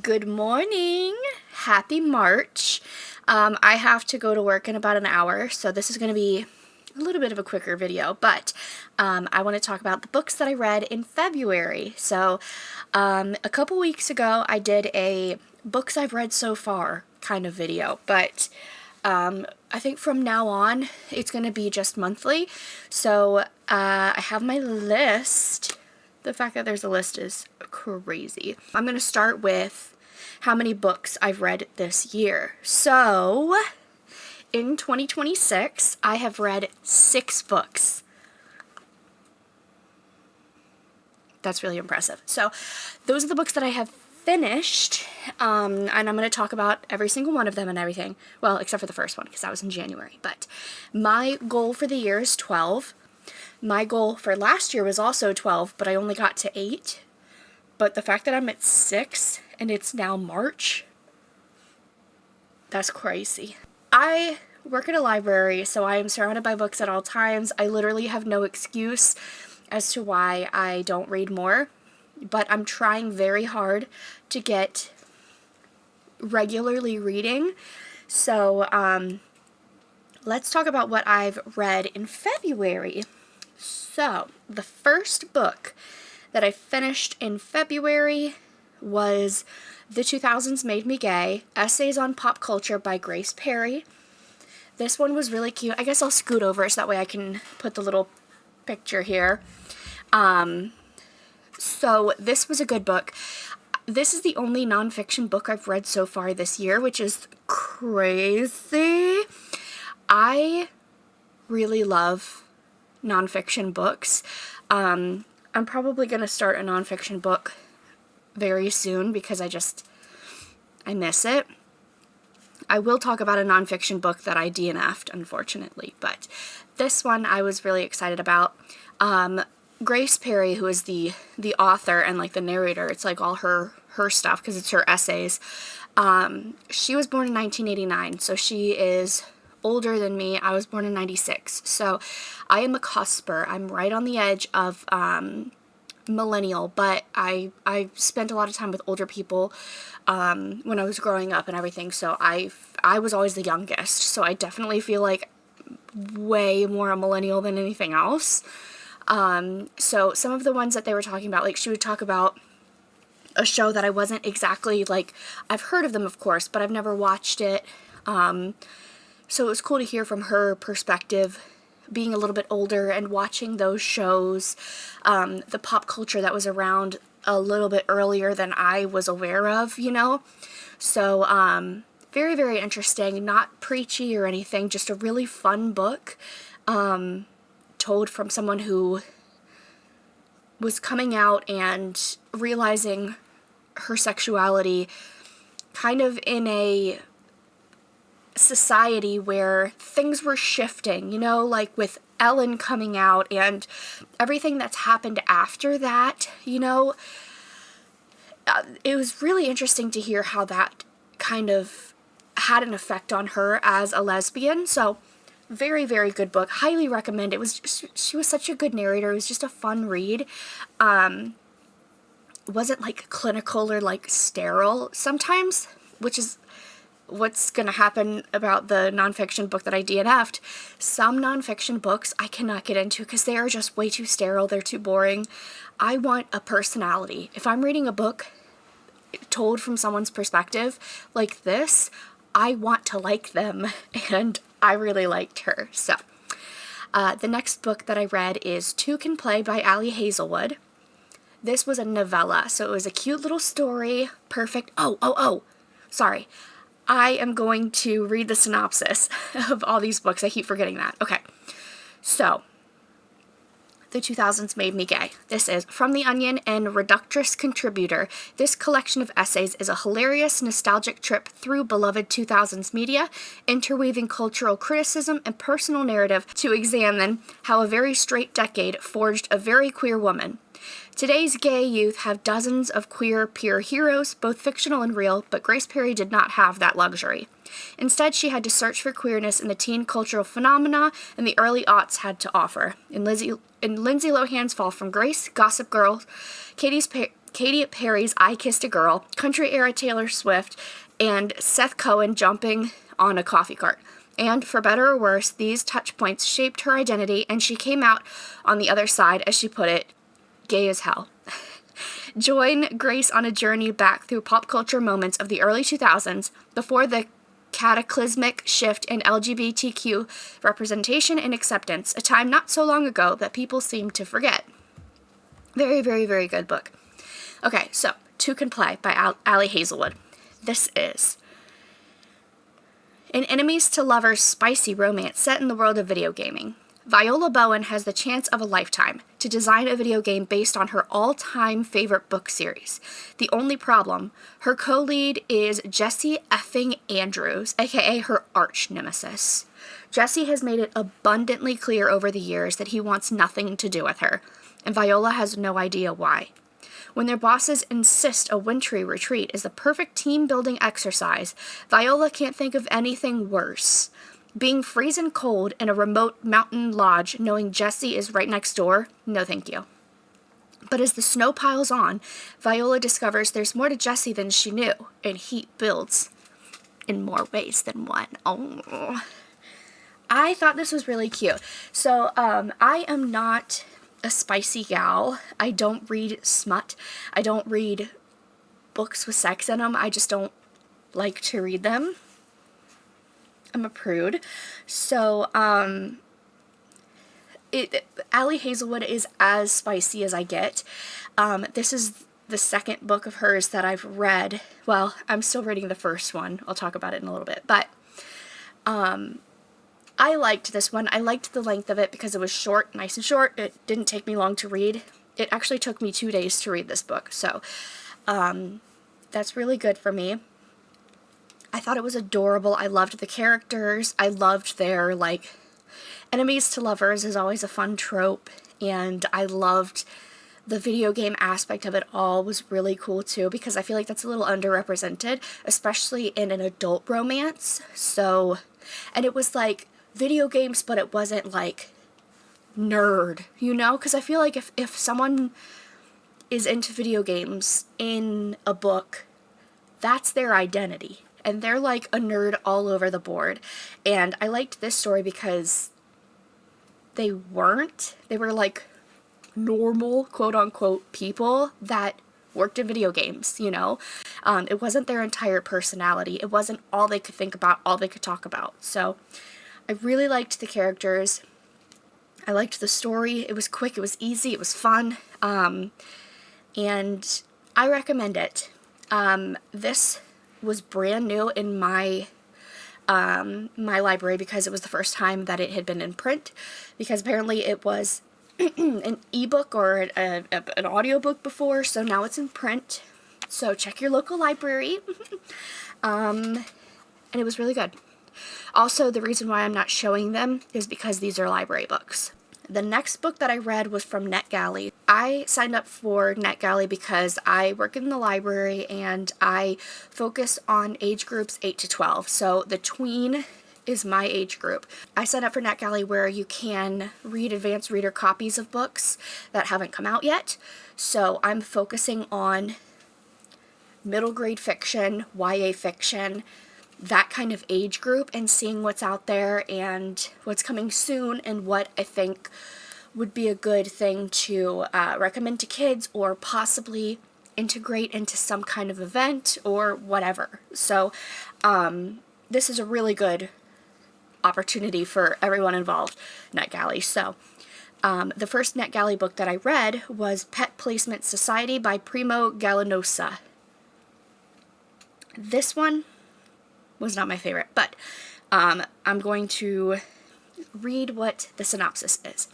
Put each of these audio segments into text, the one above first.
Good morning. Happy March. I have to go to work in about an hour, so this is going to be a little bit of a quicker video, but I want to talk about the books that I read in February. So a couple weeks ago, I did a books I've read so far kind of video, but I think from now on, it's going to be just monthly. So I have my list. The fact that there's a list is crazy. I'm going to start with how many books I've read this year. So, in 2026, I have read 6 books. That's really impressive. So, those are the books that I have finished, and I'm going to talk about every single one of them and everything. Well, except for the first one, because that was in January. But my goal for the year is 12. My goal for last year was also 12, but I only got to 8. But the fact that I'm at 6 and it's now March, that's crazy. I work at a library, so I am surrounded by books at all times. I literally have no excuse as to why I don't read more, but I'm trying very hard to get regularly reading. So let's talk about what I've read in February. So, the first book that I finished in February was The 2000s Made Me Gay, Essays on Pop Culture by Grace Perry. This one was really cute. I guess I'll scoot over so that way I can put the little picture here. So, this was a good book. This is the only nonfiction book I've read so far this year, which is crazy. I really love nonfiction books. I'm probably going to start a nonfiction book very soon because I miss it. I will talk about a nonfiction book that I DNF'd, unfortunately, but this one I was really excited about. Grace Perry, who is the author and like the narrator, it's like all her stuff because it's her essays. She was born in 1989, so she is older than me. I was born in 96, so I am a cusper. I'm right on the edge of millennial, but I spent a lot of time with older people when I was growing up and everything, so I was always the youngest, so I definitely feel like way more a millennial than anything else. So some of the ones that they were talking about, like she would talk about a show that I wasn't exactly, like, I've heard of them of course, but I've never watched it. So it was cool to hear from her perspective, being a little bit older and watching those shows, the pop culture that was around a little bit earlier than I was aware of, you know? So, very, very interesting, not preachy or anything, just a really fun book, told from someone who was coming out and realizing her sexuality kind of in a society where things were shifting, you know, like with Ellen coming out and everything that's happened after that, you know. It was really interesting to hear how that kind of had an effect on her as a lesbian. So very, very good book. Highly recommend. It was she was such a good narrator. It was just a fun read. It wasn't like clinical or like sterile sometimes, which is what's going to happen about the nonfiction book that I DNF'd. Some nonfiction books I cannot get into because they are just way too sterile. They're too boring. I want a personality. If I'm reading a book told from someone's perspective like this, I want to like them, and I really liked her. So, the next book that I read is Two Can Play by Ali Hazelwood. This was a novella, so it was a cute little story. Perfect. Sorry. I am going to read the synopsis of all these books. I keep forgetting that. Okay. So, The 2000s Made Me Gay. This is From the Onion and Reductress Contributor. This collection of essays is a hilarious, nostalgic trip through beloved 2000s media, interweaving cultural criticism and personal narrative to examine how a very straight decade forged a very queer woman. Today's gay youth have dozens of queer peer heroes, both fictional and real, but Grace Perry did not have that luxury. Instead, she had to search for queerness in the teen cultural phenomena and the early aughts had to offer. In Lindsay Lohan's Fall from Grace, Gossip Girl, Katy Perry's I Kissed a Girl, country-era Taylor Swift, and Seth Cohen jumping on a coffee cart. And for better or worse, these touch points shaped her identity, and she came out on the other side, as she put it, gay as hell. Join Grace on a journey back through pop culture moments of the early 2000s, before the cataclysmic shift in LGBTQ representation and acceptance, a time not so long ago that people seem to forget. Very, very, very good book. Okay, so Two Can Play by Ali Hazelwood. This is an enemies to lovers spicy romance set in the world of video gaming. Viola Bowen has the chance of a lifetime to design a video game based on her all-time favorite book series. The only problem, her co-lead is Jesse effing Andrews, aka her arch nemesis. Jesse has made it abundantly clear over the years that he wants nothing to do with her, and Viola has no idea why. When their bosses insist a wintry retreat is the perfect team-building exercise, Viola can't think of anything worse. Being freezing cold in a remote mountain lodge knowing Jesse is right next door, no thank you. But as the snow piles on, Viola discovers there's more to Jesse than she knew, and heat builds in more ways than one. Oh, I thought this was really cute. So, I am not a spicy gal. I don't read smut. I don't read books with sex in them. I just don't like to read them. I'm a prude. So, Ali Hazelwood is as spicy as I get. This is the second book of hers that I've read. Well, I'm still reading the first one. I'll talk about it in a little bit. But, I liked this one. I liked the length of it because it was short, nice and short. It didn't take me long to read. It actually took me 2 days to read this book. So, that's really good for me. I thought it was adorable. I loved the characters. I loved their, enemies to lovers is always a fun trope. And I loved the video game aspect of it all was really cool too, because I feel like that's a little underrepresented, especially in an adult romance. So, and it was video games, but it wasn't nerd, Because I feel like if someone is into video games in a book, that's their identity. And they're a nerd all over the board. And I liked this story because they weren't. They were normal, quote-unquote, people that worked in video games, It wasn't their entire personality. It wasn't all they could think about, all they could talk about. So I really liked the characters. I liked the story. It was quick, it was easy, it was fun. And I recommend it. This was brand new in my my library because it was the first time that it had been in print, because apparently it was an ebook or an audiobook before, so now it's in print. So check your local library. And it was really good. Also, the reason why I'm not showing them is because these are library books. The next book that I read was from NetGalley. I signed up for NetGalley because I work in the library and I focus on age groups 8 to 12. So the tween is my age group. I signed up for NetGalley where you can read advanced reader copies of books that haven't come out yet. So I'm focusing on middle grade fiction, YA fiction, that kind of age group, and seeing what's out there and what's coming soon and what I think would be a good thing to recommend to kids or possibly integrate into some kind of event or whatever. So this is a really good opportunity for everyone involved, NetGalley. So the first NetGalley book that I read was Pet Placement Society by Primo Gallinosa. This one was not my favorite, but I'm going to read what the synopsis is.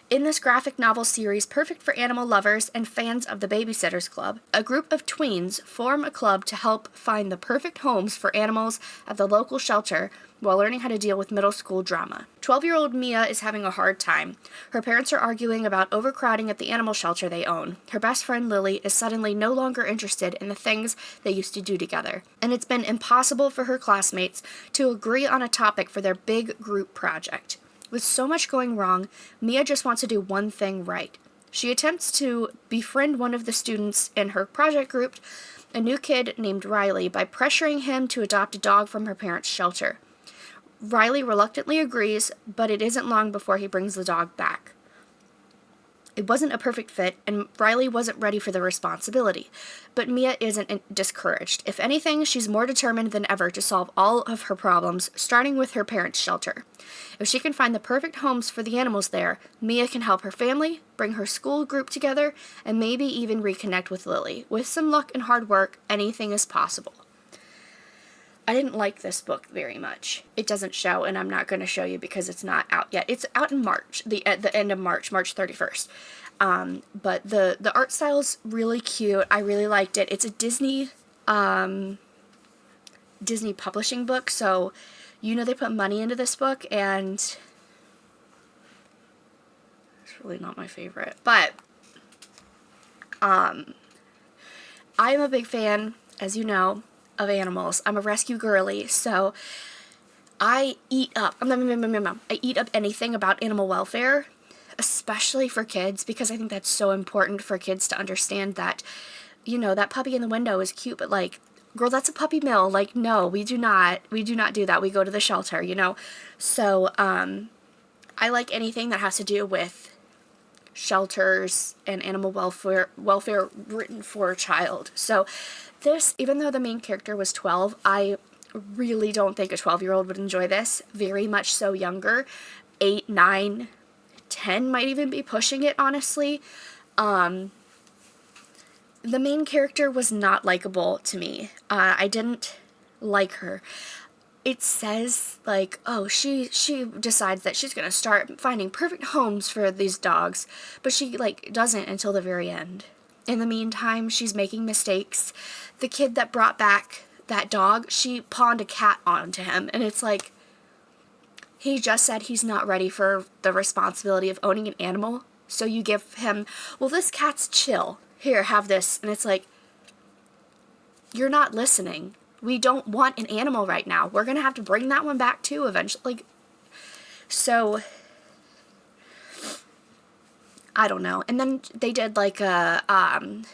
In this graphic novel series, perfect for animal lovers and fans of the Babysitter's Club, a group of tweens form a club to help find the perfect homes for animals at the local shelter while learning how to deal with middle school drama. 12-year-old Mia is having a hard time. Her parents are arguing about overcrowding at the animal shelter they own. Her best friend Lily is suddenly no longer interested in the things they used to do together, and it's been impossible for her classmates to agree on a topic for their big group project. With so much going wrong, Mia just wants to do one thing right. She attempts to befriend one of the students in her project group, a new kid named Riley, by pressuring him to adopt a dog from her parents' shelter. Riley reluctantly agrees, but it isn't long before he brings the dog back. It wasn't a perfect fit, and Riley wasn't ready for the responsibility. But Mia isn't discouraged. If anything, she's more determined than ever to solve all of her problems, starting with her parents' shelter. If she can find the perfect homes for the animals there, Mia can help her family, bring her school group together, and maybe even reconnect with Lily. With some luck and hard work, anything is possible. I didn't like this book very much. It doesn't show, and I'm not going to show you because it's not out yet. It's out in March, at the end of March 31st. But the art style's really cute. I really liked it. It's a Disney publishing book, so they put money into this book, and it's really not my favorite. But I am a big fan, as you know, of animals. I'm a rescue girly, so I eat up anything about animal welfare, especially for kids, because I think that's so important for kids to understand that, that puppy in the window is cute, but like, girl, that's a puppy mill. Like, no, we do not do that. We go to the shelter, So, I like anything that has to do with shelters and animal welfare written for a child. So this, even though the main character was 12, I really don't think a 12-year-old would enjoy this. Very much so younger. 8, 9, 10 might even be pushing it, honestly. The main character was not likable to me. I didn't like her. It says, like, oh, she decides that she's going to start finding perfect homes for these dogs, but she, like, doesn't until the very end. In the meantime, she's making mistakes. The kid that brought back that dog, she pawned a cat onto him, and it's like, he just said he's not ready for the responsibility of owning an animal, so you give him, well, this cat's chill. Here, have this. And it's like, you're not listening. We don't want an animal right now. We're going to have to bring that one back too eventually. Like, so, I don't know. And then they did like an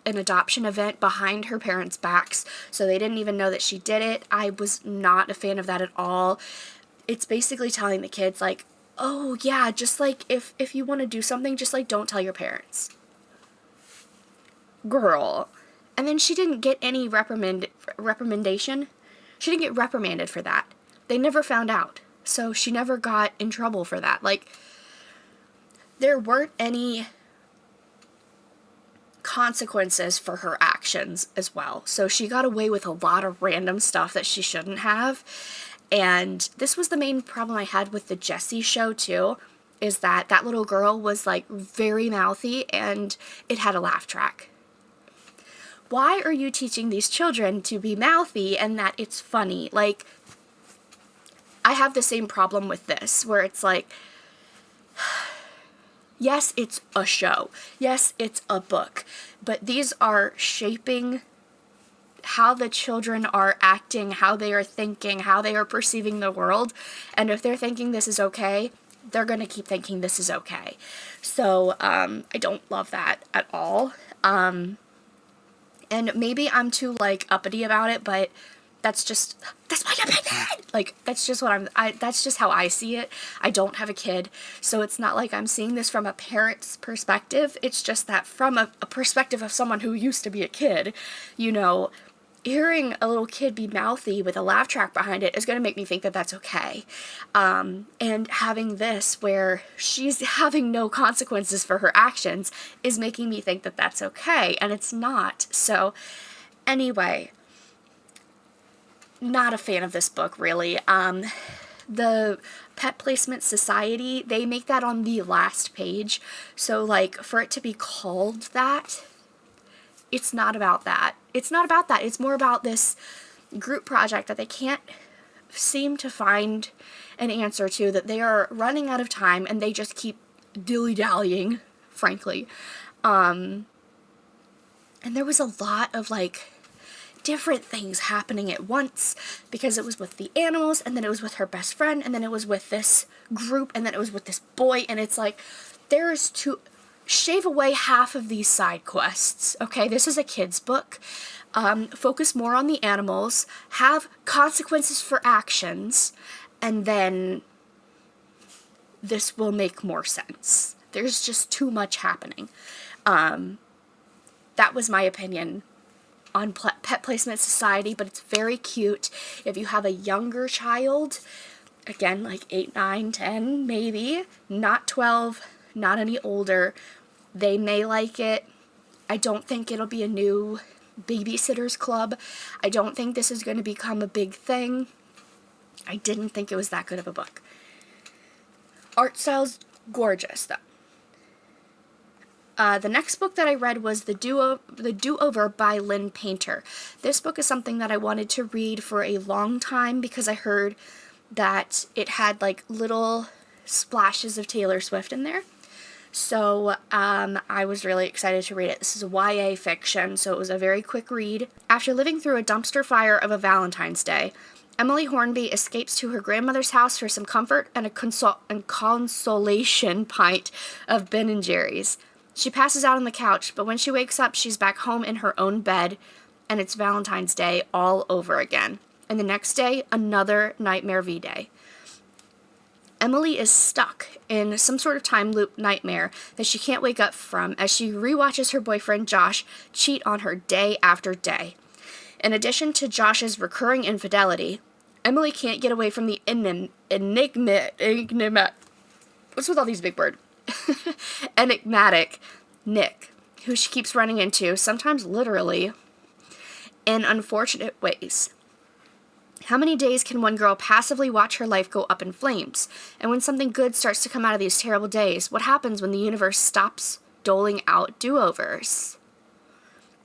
adoption event behind her parents' backs, so they didn't even know that she did it. I was not a fan of that at all. It's basically telling the kids, like, oh yeah, just like if you want to do something, just like don't tell your parents. Girl. And then she didn't get any reprimandation. She didn't get reprimanded for that. They never found out. So she never got in trouble for that. Like, there weren't any consequences for her actions as well. So she got away with a lot of random stuff that she shouldn't have. And this was the main problem I had with the Jessie show too, is that that little girl was like very mouthy and it had a laugh track. Why are you teaching these children to be mouthy and that it's funny? Like, I have the same problem with this, where it's like, yes, it's a show. Yes, it's a book. But these are shaping how the children are acting, how they are thinking, how they are perceiving the world. And if they're thinking this is okay, they're going to keep thinking this is okay. So, I don't love that at all. And maybe I'm too, like, uppity about it, but that's my opinion! Like, that's just that's just how I see it. I don't have a kid, so it's not like I'm seeing this from a parent's perspective. It's just that from a perspective of someone who used to be a kid, hearing a little kid be mouthy with a laugh track behind it is going to make me think that that's okay. And having this where she's having no consequences for her actions is making me think that that's okay, and it's not. So, anyway, not a fan of this book, really. The Pet Placement Society, they make that on the last page, so, like, for it to be called that, it's not about that. It's not about that. It's more about this group project that they can't seem to find an answer to, that they are running out of time and they just keep dilly-dallying, frankly. And there was a lot of, like, different things happening at once, because it was with the animals, and then it was with her best friend, and then it was with this group, and then it was with this boy, and it's like, shave away half of these side quests, okay? This is a kid's book. Focus more on the animals, have consequences for actions, and then this will make more sense. There's just too much happening. That was my opinion on Pet Placement Society, but it's very cute. If you have a younger child, again, like 8, 9, 10, maybe, not 12, not any older, they may like it. I don't think it'll be a new Babysitters Club. I don't think this is going to become a big thing. I didn't think it was that good of a book. Art style's gorgeous, though. The next book that I read was The Do-Over by Lynn Painter. This book is something that I wanted to read for a long time because I heard that it had like little splashes of Taylor Swift in there. So I was really excited to read it. This is a YA fiction, so it was a very quick read. After living through a dumpster fire of a Valentine's Day, Emily Hornby escapes to her grandmother's house for some comfort and a consolation pint of Ben & Jerry's. She passes out on the couch, but when she wakes up, she's back home in her own bed, and it's Valentine's Day all over again. And the next day, another Nightmare V-Day. Emily is stuck in some sort of time loop nightmare that she can't wake up from as she rewatches her boyfriend Josh cheat on her day after day. In addition to Josh's recurring infidelity, Emily can't get away from the what's with all these big words? Enigmatic Nick, who she keeps running into, sometimes literally, in unfortunate ways. How many days can one girl passively watch her life go up in flames? And when something good starts to come out of these terrible days, what happens when the universe stops doling out do-overs?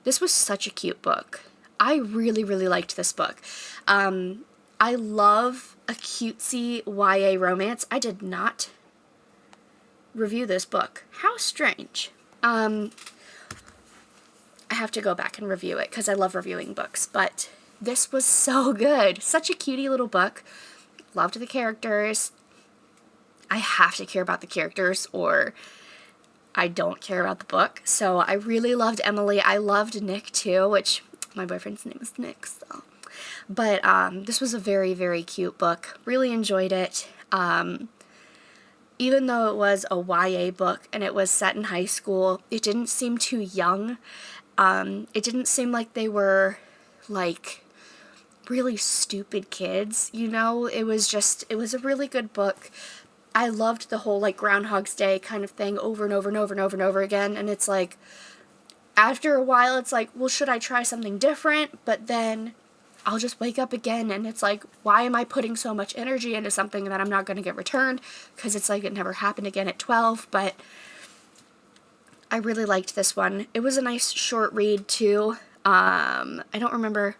This was such a cute book. I really, really liked this book. I love a cutesy YA romance. I did not review this book. How strange. I have to go back and review it because I love reviewing books, but this was so good. Such a cutie little book. Loved the characters. I have to care about the characters or I don't care about the book. So I really loved Emily. I loved Nick too, which my boyfriend's name is Nick, so. But this was a very, very cute book. Really enjoyed it. Even though it was a YA book and it was set in high school, it didn't seem too young. It didn't seem like they were, like, really stupid kids, you know? It was a really good book. I loved the whole, like, Groundhog's Day kind of thing over and over and over and over and over again. And it's like, after a while, it's like, well, should I try something different? But then I'll just wake up again and it's like, why am I putting so much energy into something that I'm not going to get returned? Because it's like it never happened again at 12, but I really liked this one. It was a nice short read too. I don't remember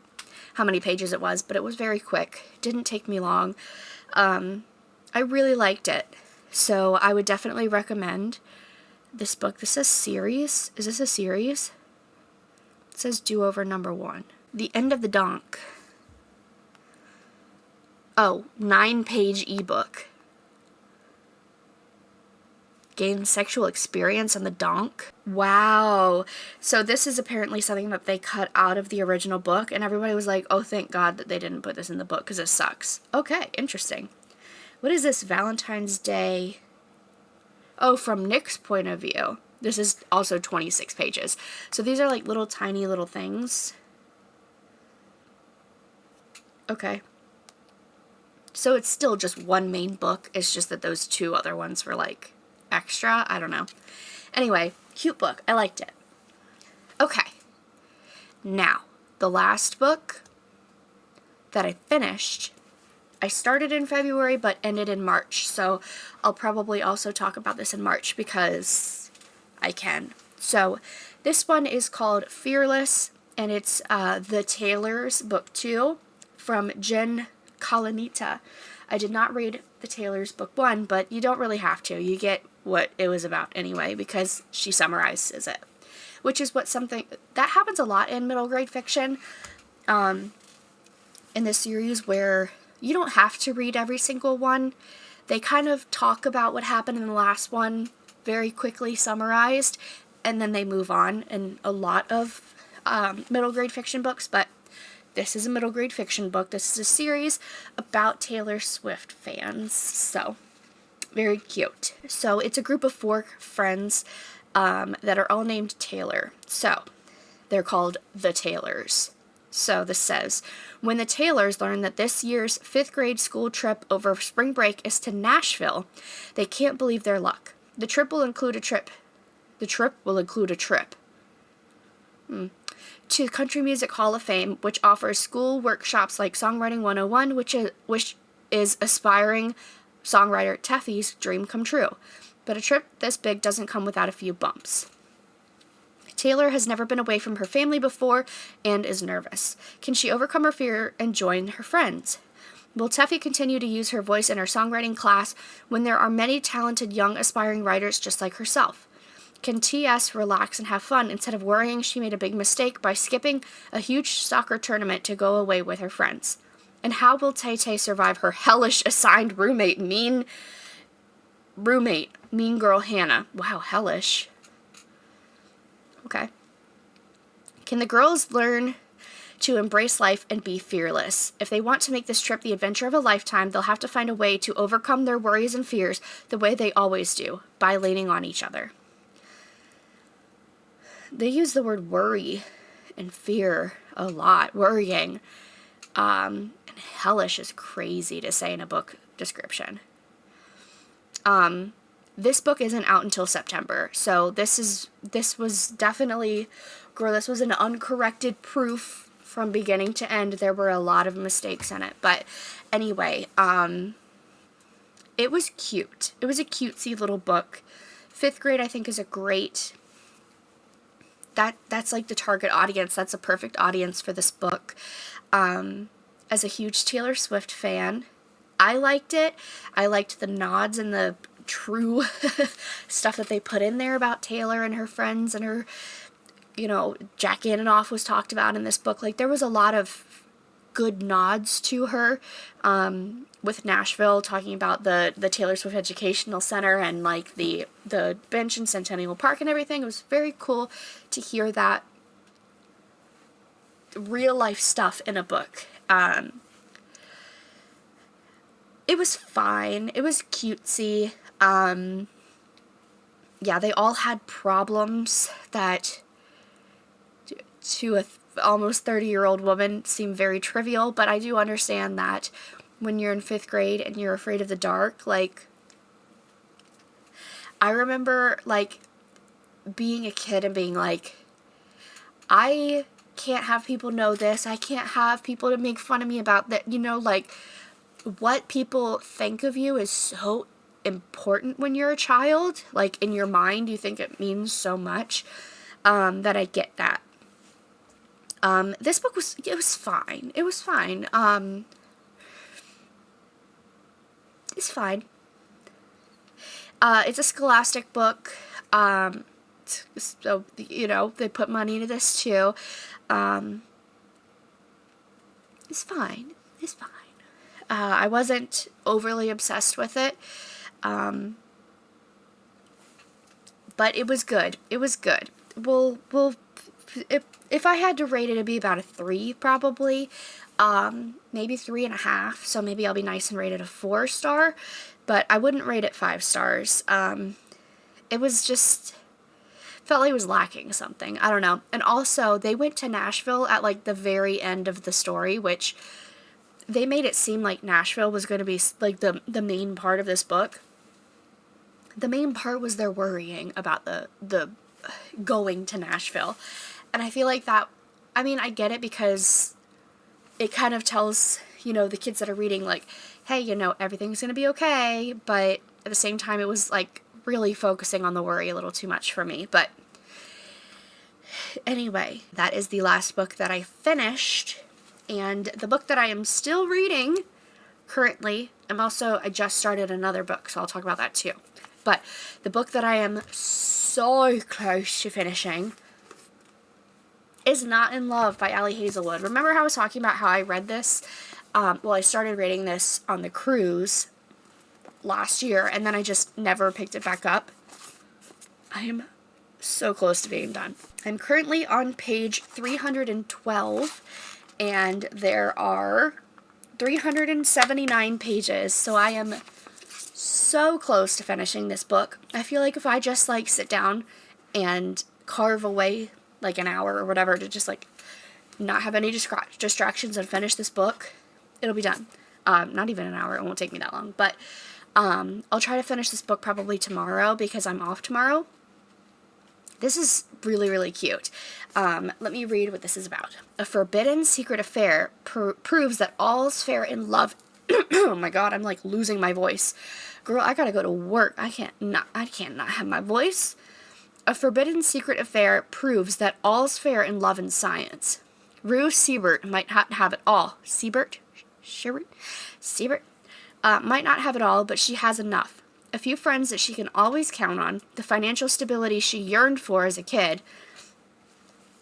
how many pages it was, but it was very quick. It didn't take me long. I really liked it. So I would definitely recommend this book. This says series. Is this a series? It says Do-Over #1. The End of the Donk. Oh, 9-page ebook. Gain sexual experience on the donk. Wow. So this is apparently something that they cut out of the original book, and everybody was like, oh, thank God that they didn't put this in the book, because it sucks. Okay, interesting. What is this? Valentine's Day. Oh, from Nick's point of view. This is also 26 pages. So these are like little tiny little things. Okay. So it's still just one main book. It's just that those two other ones were like extra. I don't know. Anyway, cute book. I liked it. Okay. Now, the last book that I finished, I started in February but ended in March. So I'll probably also talk about this in March because I can. So this one is called Fearless, and it's The Taylors, book 2. From Jen Kalanita. I did not read The Taylors book 1, but you don't really have to. You get what it was about anyway because she summarizes it, which is what something that happens a lot in middle grade fiction in this series where you don't have to read every single one. They kind of talk about what happened in the last one very quickly summarized, and then they move on in a lot of middle grade fiction books, but this is a middle grade fiction book. This is a series about Taylor Swift fans, so very cute. So it's a group of 4 friends that are all named Taylor. So they're called the Taylors. So this says, when the Taylors learn that this year's 5th grade school trip over spring break is to Nashville, they can't believe their luck. The trip will include a trip. The trip will include a trip. To Country Music Hall of Fame, which offers school workshops like Songwriting 101, which is aspiring songwriter Teffy's dream come true. But a trip this big doesn't come without a few bumps. Taylor has never been away from her family before and is nervous. Can she overcome her fear and join her friends? Will Teffy continue to use her voice in her songwriting class when there are many talented young aspiring writers just like herself? Can TS relax and have fun instead of worrying she made a big mistake by skipping a huge soccer tournament to go away with her friends? And how will Tay-Tay survive her hellish assigned roommate, mean girl Hannah? Wow, hellish. Okay. Can the girls learn to embrace life and be fearless? If they want to make this trip the adventure of a lifetime, they'll have to find a way to overcome their worries and fears the way they always do, by leaning on each other. They use the word worry and fear a lot. Worrying. And hellish is crazy to say in a book description. This book isn't out until September, so this was definitely, girl, this was an uncorrected proof from beginning to end. There were a lot of mistakes in it, but anyway, it was cute. It was a cutesy little book. 5th grade, I think, is a great, that's like the target audience. That's a perfect audience for this book. As a huge Taylor Swift fan, I liked it. I liked the nods and the true stuff that they put in there about Taylor and her friends and her, Jack Antonoff was talked about in this book. Like, there was a lot of good nods to her, with Nashville, talking about the Taylor Swift Educational Center and, like, the bench in Centennial Park and everything. It was very cool to hear that real life stuff in a book. It was fine. It was cutesy. Yeah, they all had problems that to a almost 30-year-old woman seem very trivial, but I do understand that when you're in 5th grade and you're afraid of the dark, like, I remember, like, being a kid and being like, I can't have people know this. I can't have people to make fun of me about that. Like, what people think of you is so important when you're a child. Like, in your mind, you think it means so much, that I get that. This book was fine. It was fine. It's fine. It's a Scholastic book. So, they put money into this too. It's fine. It's fine. I wasn't overly obsessed with it. But it was good. It was good. If I had to rate it, it'd be about a 3, probably. Maybe 3.5. So maybe I'll be nice and rate it a 4-star. But I wouldn't rate it 5 stars. It was just, felt like it was lacking something. I don't know. And also, they went to Nashville at, like, the very end of the story, which they made it seem like Nashville was going to be, like, the main part of this book. The main part was their worrying about the going to Nashville. And I feel like that, I mean, I get it because it kind of tells, the kids that are reading, like, hey, everything's going to be okay. But at the same time, it was, like, really focusing on the worry a little too much for me. But anyway, that is the last book that I finished. And the book that I am still reading currently, I just started another book, so I'll talk about that too. But the book that I am so close to finishing is Not in Love by Ali Hazelwood. Remember how I was talking about how I read this? I started reading this on the cruise last year, and then I just never picked it back up. I am so close to being done. I'm currently on page 312, and there are 379 pages, so I am so close to finishing this book. I feel like if I just like sit down and carve away like an hour or whatever to just like not have any distractions and finish this book, it'll be done. Not even an hour, it won't take me that long, but I'll try to finish this book probably tomorrow because I'm off tomorrow. This is really, really cute. Let me read what this is about. A forbidden secret affair proves that all's fair in love. Oh my god, I'm like losing my voice. Girl, I gotta go to work. I can't not have my voice. A forbidden secret affair proves that all's fair in love and science. Rue Siebert might not have it all. Siebert might not have it all, but she has enough. A few friends that she can always count on, the financial stability she yearned for as a kid,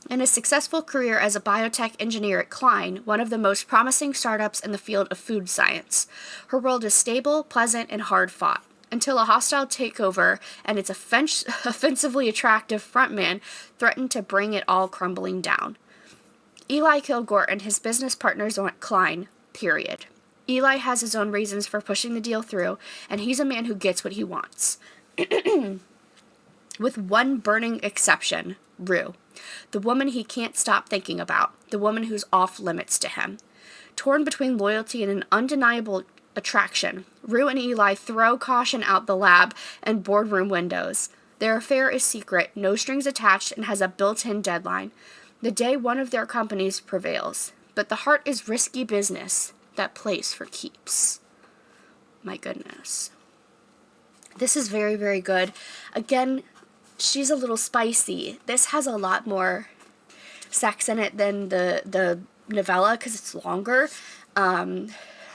and a successful career as a biotech engineer at Klein, one of the most promising startups in the field of food science. Her world is stable, pleasant, and hard-fought, until a hostile takeover and its offensively attractive frontman threatened to bring it all crumbling down. Eli Kilgore and his business partners want Klein, period. Eli has his own reasons for pushing the deal through, and he's a man who gets what he wants. With one burning exception, Rue. The woman he can't stop thinking about, the woman who's off limits to him. Torn between loyalty and an undeniable attraction, Rue and Eli throw caution out the lab and boardroom windows. Their affair is secret, no strings attached, and has a built-in deadline. The day one of their companies prevails. But the heart is risky business. That place for keeps. My goodness. This is very, very good. Again, she's a little spicy. This has a lot more sex in it than the novella because it's longer.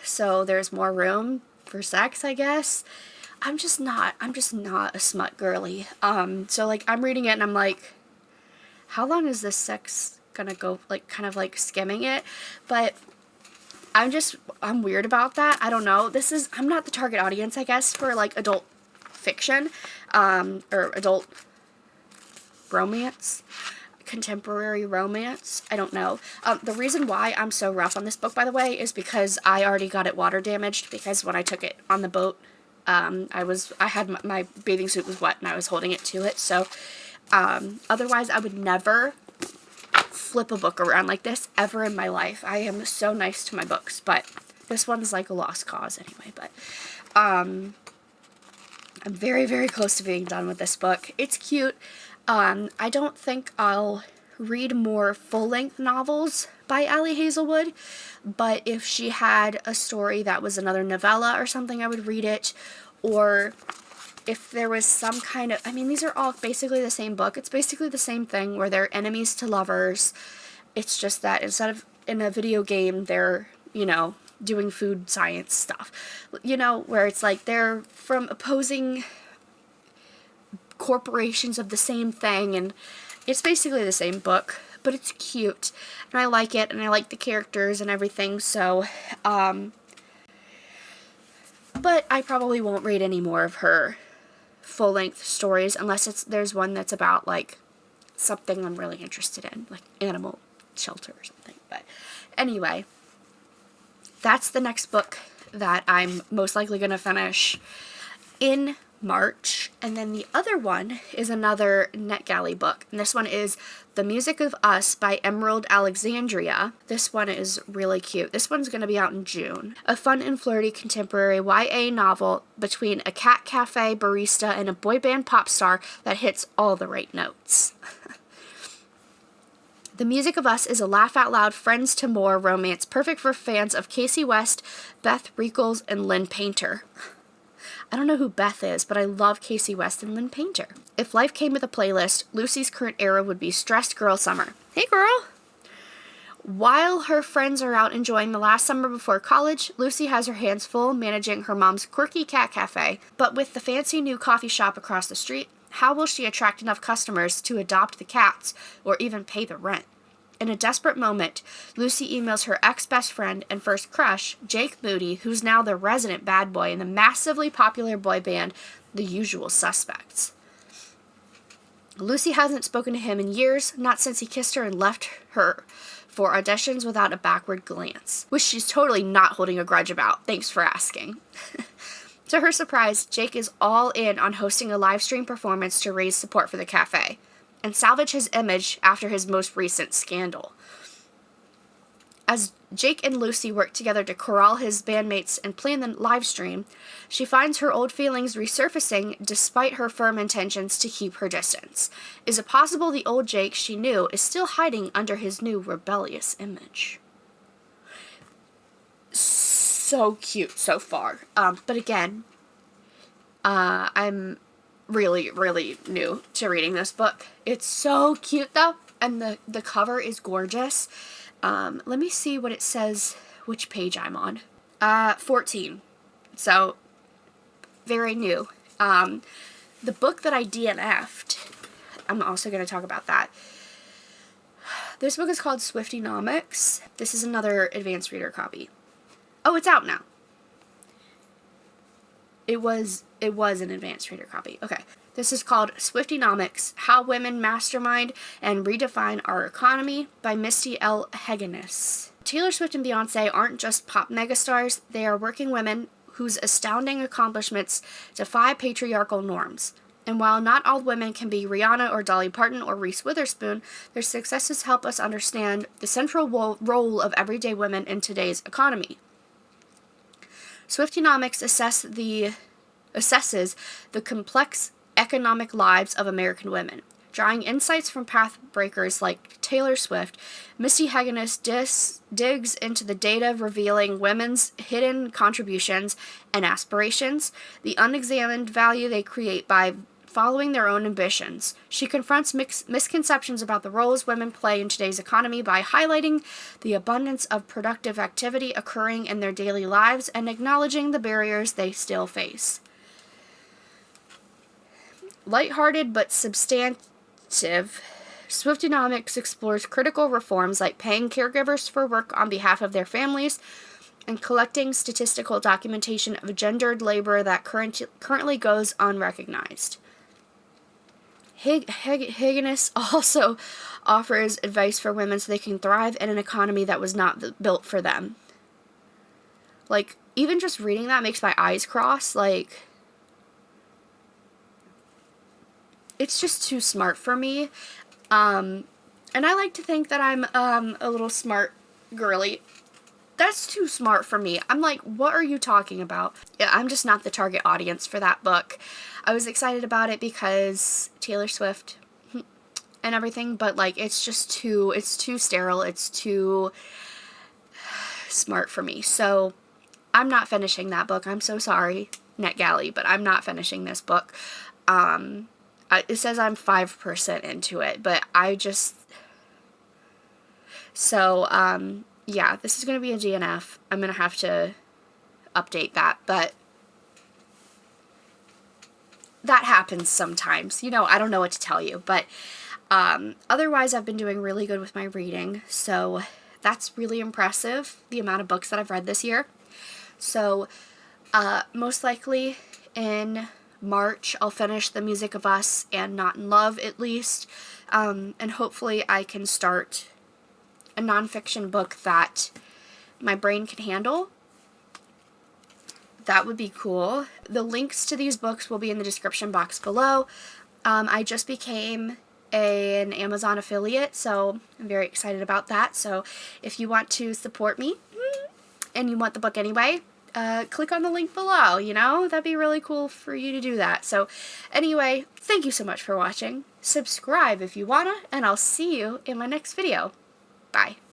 So there's more room for sex, I guess. I'm just not a smut girly. So like I'm reading it and I'm like, how long is this sex gonna go? Like kind of like skimming it, but I'm weird about that. I don't know. I'm not the target audience, I guess, for like adult fiction, or adult romance, contemporary romance. I don't know. The reason why I'm so rough on this book, by the way, is because I already got it water damaged because when I took it on the boat, my bathing suit was wet and I was holding it to it. So, otherwise I would never flip a book around like this ever in my life. I am so nice to my books, but this one's like a lost cause anyway. But I'm very, very close to being done with this book. It's cute. I don't think I'll read more full-length novels by Ali Hazelwood, but if she had a story that was another novella or something, I would read it. Or if there was some kind of, I mean, these are all basically the same book. It's basically the same thing where they're enemies to lovers. It's just that instead of in a video game, they're, doing food science stuff. Where it's like they're from opposing corporations of the same thing, and it's basically the same book, but it's cute, and I like it, and I like the characters and everything, so, but I probably won't read any more of her full-length stories unless there's one that's about like something I'm really interested in, like animal shelter or something. But anyway, that's the next book that I'm most likely going to finish in March. And then the other one is another NetGalley book, and this one is The Music of Us by Emerald Alexandria. This one is really cute. This one's going to be out in June. A fun and flirty contemporary YA novel between a cat cafe barista and a boy band pop star that hits all the right notes. The Music of Us is a laugh-out-loud, friends-to-more romance perfect for fans of Casey West, Beth Reekles, and Lynn Painter. I don't know who Beth is, but I love Casey West and Lynn Painter. If life came with a playlist, Lucy's current era would be Stressed Girl Summer. Hey, girl! While her friends are out enjoying the last summer before college, Lucy has her hands full managing her mom's quirky cat cafe. But with the fancy new coffee shop across the street, how will she attract enough customers to adopt the cats or even pay the rent? In a desperate moment, Lucy emails her ex-best friend and first crush, Jake Moody, who's now the resident bad boy in the massively popular boy band, The Usual Suspects. Lucy hasn't spoken to him in years, not since he kissed her and left her for auditions without a backward glance, which she's totally not holding a grudge about. Thanks for asking. To her surprise, Jake is all in on hosting a live stream performance to raise support for the cafe and salvage his image after his most recent scandal. As Jake and Lucy work together to corral his bandmates and plan the live stream, she finds her old feelings resurfacing despite her firm intentions to keep her distance. Is it possible the old Jake she knew is still hiding under his new rebellious image? So cute so far. But again, I'm really, really new to reading this book. It's so cute though, and the cover is gorgeous. Let me see what it says, which page I'm on. 14. So, very new. The book that I DNF'd, I'm also going to talk about that. This book is called Swiftynomics. This is another advanced reader copy. Oh, it's out now. It was an advanced reader copy. Okay. This is called Swiftynomics, How Women Mastermind and Redefine Our Economy by Misty L. Hegenes. Taylor Swift and Beyonce aren't just pop megastars, they are working women whose astounding accomplishments defy patriarchal norms. And while not all women can be Rihanna or Dolly Parton or Reese Witherspoon, their successes help us understand the central role of everyday women in today's economy. Swiftynomics assesses the complex economic lives of American women. Drawing insights from path breakers like Taylor Swift, Misty Hegenes digs into the data revealing women's hidden contributions and aspirations, the unexamined value they create by following their own ambitions. She confronts misconceptions about the roles women play in today's economy by highlighting the abundance of productive activity occurring in their daily lives and acknowledging the barriers they still face. Lighthearted but substantive, Swiftynomics explores critical reforms like paying caregivers for work on behalf of their families and collecting statistical documentation of gendered labor that currently goes unrecognized. Hegenes also offers advice for women so they can thrive in an economy that was not built for them. Like, even just reading that makes my eyes cross. Like, it's just too smart for me. And I like to think that I'm a little smart girly. That's too smart for me. I'm like, what are you talking about? Yeah, I'm just not the target audience for that book. I was excited about it because Taylor Swift and everything, but like it's too sterile, it's too smart for me. So I'm not finishing that book. I'm so sorry, NetGalley, but I'm not finishing this book. It says I'm 5% into it, but yeah, this is going to be a DNF. I'm going to have to update that, but that happens sometimes. You know, I don't know what to tell you, but otherwise I've been doing really good with my reading, so that's really impressive, the amount of books that I've read this year. So most likely in March I'll finish The Music of Us and Not in Love at least, and hopefully I can start a nonfiction book that my brain can handle. That would be cool. The links to these books will be in the description box below. I just became an Amazon affiliate, so I'm very excited about that. So if you want to support me and you want the book anyway, click on the link below, you know? That'd be really cool for you to do that. So anyway, thank you so much for watching. Subscribe if you wanna, and I'll see you in my next video. Bye.